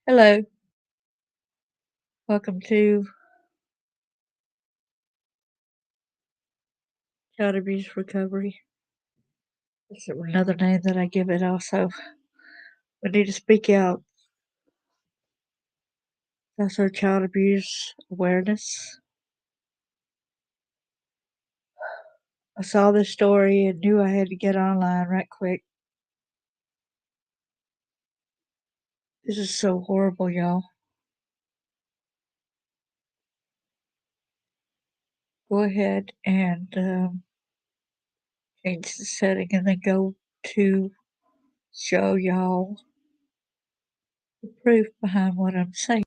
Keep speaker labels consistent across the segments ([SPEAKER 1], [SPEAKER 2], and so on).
[SPEAKER 1] Hello, welcome to Child Abuse Recovery. That's another name that I give it also. We need to speak out. That's our child abuse awareness. I saw this story and knew I had to get online right quick. This is so horrible, y'all. Go ahead and change the setting and then go to show y'all the proof behind what I'm saying.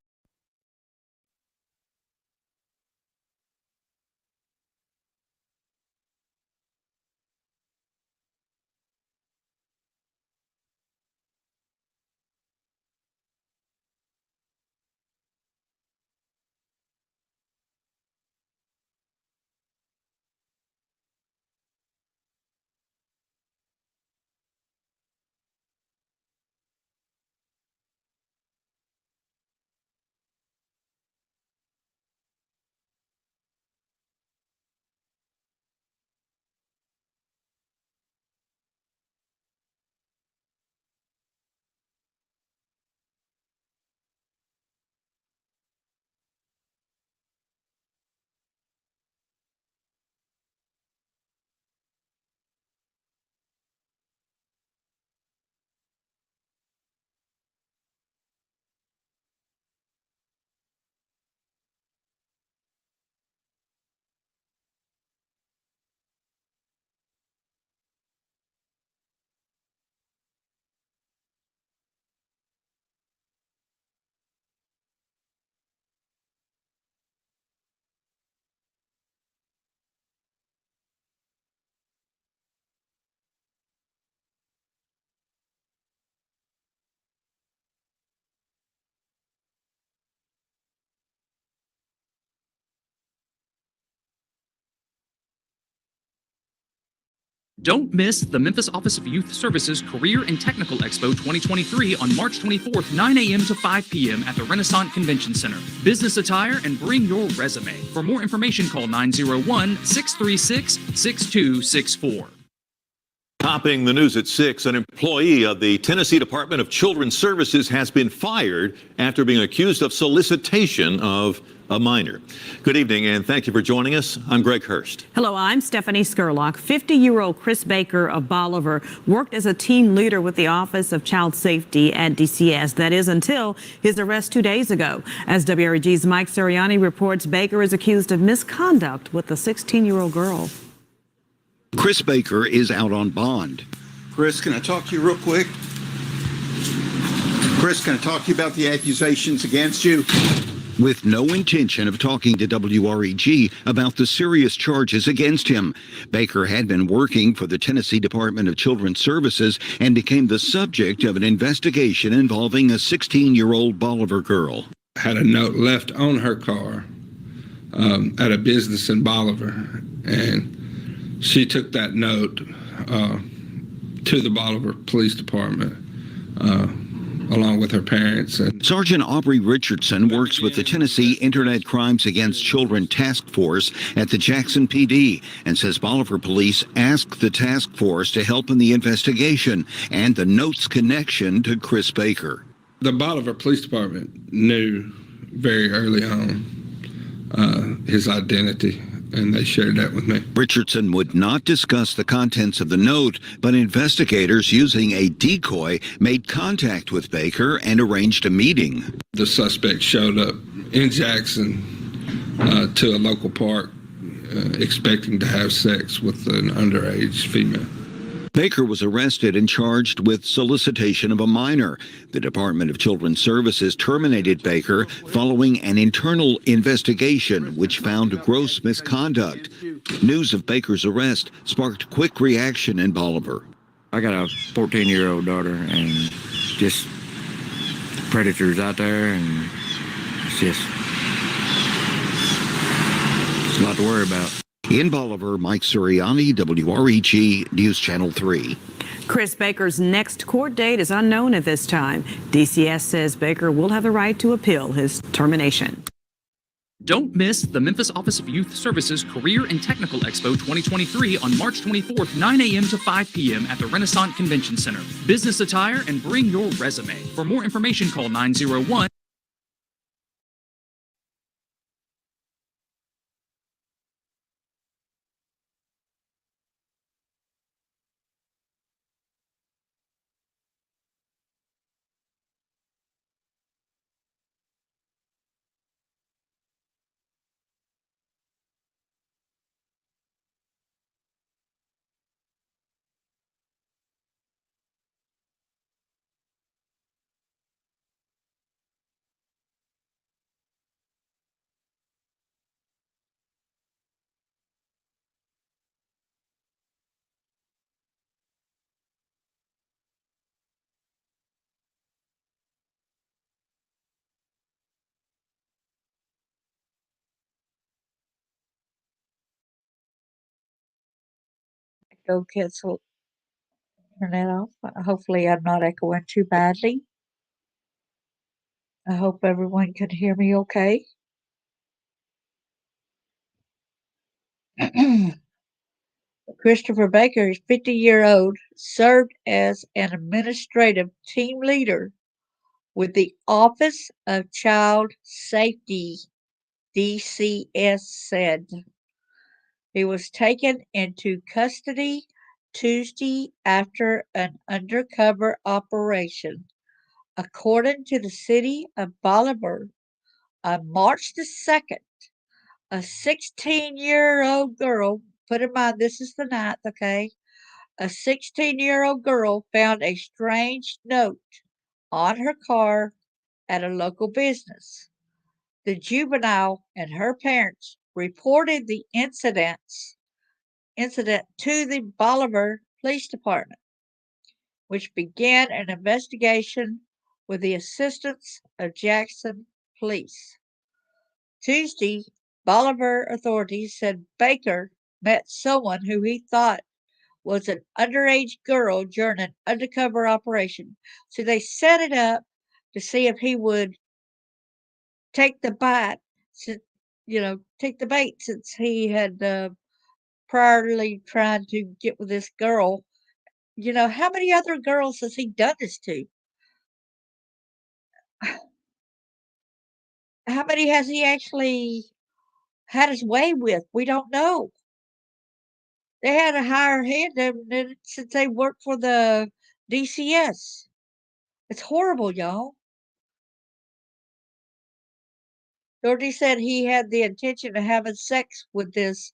[SPEAKER 2] Don't miss the Memphis Office of Youth Services Career and Technical Expo 2023 on March 24th, 9 a.m. to 5 p.m. at the Renaissance Convention Center. Business attire and bring your resume. For more information, call 901-636-6264.
[SPEAKER 3] Topping the news at 6, an employee of the Tennessee Department of Children's Services has been fired after being accused of solicitation of a minor. Good evening, and thank you for joining us. I'm Greg Hurst.
[SPEAKER 4] Hello, I'm Stephanie Skurlock. 50-year-old Chris Baker of Bolivar worked as a team leader with the Office of Child Safety at DCS. That is until his arrest 2 days ago. As WREG's Mike Sirianni reports, Baker is accused of misconduct with a 16-year-old girl.
[SPEAKER 5] Chris Baker is out on bond.
[SPEAKER 6] Chris, can I talk to you real quick? Chris, can I talk to you about the accusations against you?
[SPEAKER 5] With no intention of talking to WREG about the serious charges against him. Baker had been working for the Tennessee Department of Children's Services and became the subject of an investigation involving a 16-year-old Bolivar girl.
[SPEAKER 7] Had a note left on her car at a business in Bolivar, and she took that note to the Bolivar Police Department along with her parents.
[SPEAKER 5] Sergeant Aubrey Richardson works with the Tennessee Internet Crimes Against Children Task Force at the Jackson PD and says Bolivar police asked the task force to help in the investigation and the note's connection to Chris Baker.
[SPEAKER 7] The Bolivar Police Department knew very early on his identity, and they shared that with me.
[SPEAKER 5] Richardson would not discuss the contents of the note, but investigators using a decoy made contact with Baker and arranged a meeting.
[SPEAKER 7] The suspect showed up in Jackson to a local park expecting to have sex with an underage female.
[SPEAKER 5] Baker was arrested and charged with solicitation of a minor. The Department of Children's Services terminated Baker following an internal investigation which found gross misconduct. News of Baker's arrest sparked quick reaction in Bolivar.
[SPEAKER 8] I got a 14-year-old daughter, and just predators out there, and it's a lot to worry about.
[SPEAKER 5] In Bolivar, Mike Sirianni, WREG News Channel 3.
[SPEAKER 4] Chris Baker's next court date is unknown at this time. DCS says Baker will have the right to appeal his termination.
[SPEAKER 2] Don't miss the Memphis Office of Youth Services Career and Technical Expo 2023 on March 24th, 9 a.m. to 5 p.m. at the Renaissance Convention Center. Business attire and bring your resume. For more information, call 901.
[SPEAKER 1] Go cancel. Turn that off. Hopefully, I'm not echoing too badly. I hope everyone can hear me okay. Christopher Baker is 50-year-old, served as an administrative team leader with the Office of Child Safety, DCS said. He was taken into custody Tuesday after an undercover operation. According to the city of Bolivar, on March the 2nd, a 16-year-old girl, put in mind this is the 9th, okay? A 16-year-old girl found a strange note on her car at a local business. The juvenile and her parents reported the incident to the Bolivar Police Department, which began an investigation with the assistance of Jackson Police. Tuesday, Bolivar authorities said Baker met someone who he thought was an underage girl during an undercover operation. So they set it up to see if he would take the bite, take the bait since he had priorly tried to get with this girl. How many other girls has he done this to? How many has he actually had his way with? We don't know. They had a higher hand than since they worked for the DCS. It's horrible, y'all. Doherty said he had the intention of having sex with this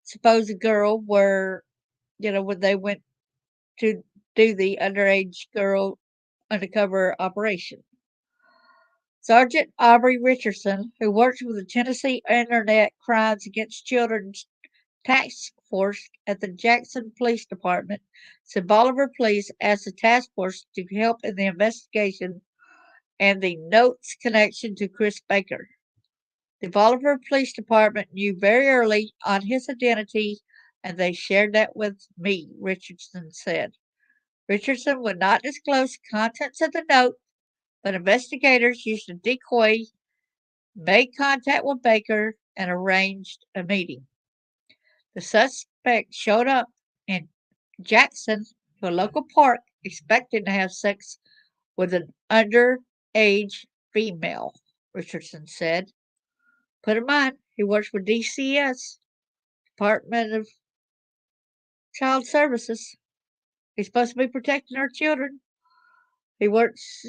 [SPEAKER 1] supposed girl when they went to do the underage girl undercover operation. Sergeant Aubrey Richardson, who works with the Tennessee Internet Crimes Against Children's Task Force at the Jackson Police Department, said Bolivar Police asked the task force to help in the investigation and the note's connection to Chris Baker. The Bolivar Police Department knew very early on his identity, and they shared that with me, Richardson said. Richardson would not disclose the contents of the note, but investigators used a decoy, made contact with Baker, and arranged a meeting. The suspect showed up in Jackson to a local park expecting to have sex with an underage female, Richardson said. Put in mind, he works for DCS, Department of Child Services. He's supposed to be protecting our children. He works.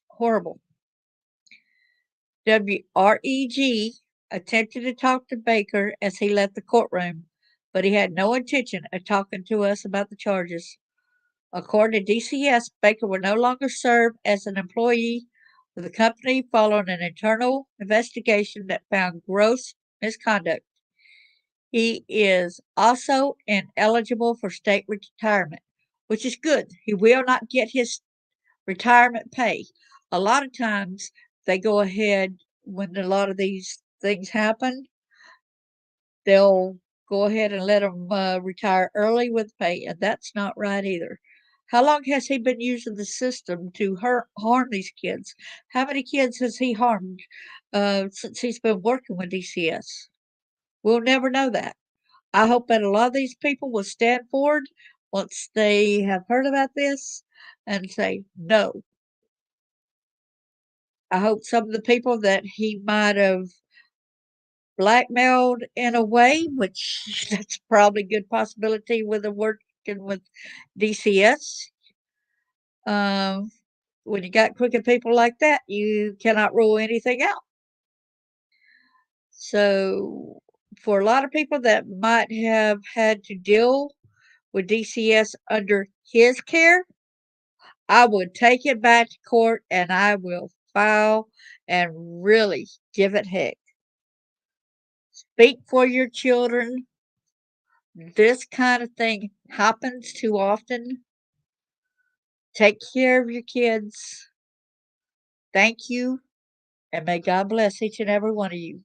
[SPEAKER 1] Horrible. WREG attempted to talk to Baker as he left the courtroom, but he had no intention of talking to us about the charges. According to DCS, Baker will no longer serve as an employee with the company following an internal investigation that found gross misconduct. He is also ineligible for state retirement, which is good. He will not get his retirement pay. A lot of times they go ahead when a lot of these things happen, they'll go ahead and let them retire early with pay, and that's not right either. How long has he been using the system to harm these kids? How many kids has he harmed since he's been working with DCS? We'll never know that. I hope that a lot of these people will stand forward once they have heard about this and say no. I hope some of the people that he might have blackmailed in a way, which that's probably a good possibility with the working with DCS. Um, when you got crooked people like that, you cannot rule anything out. So, for a lot of people that might have had to deal with DCS under his care, I would take it back to court and I will file and really give it heck. Speak for your children. This kind of thing happens too often. Take care of your kids. Thank you, and may God bless each and every one of you.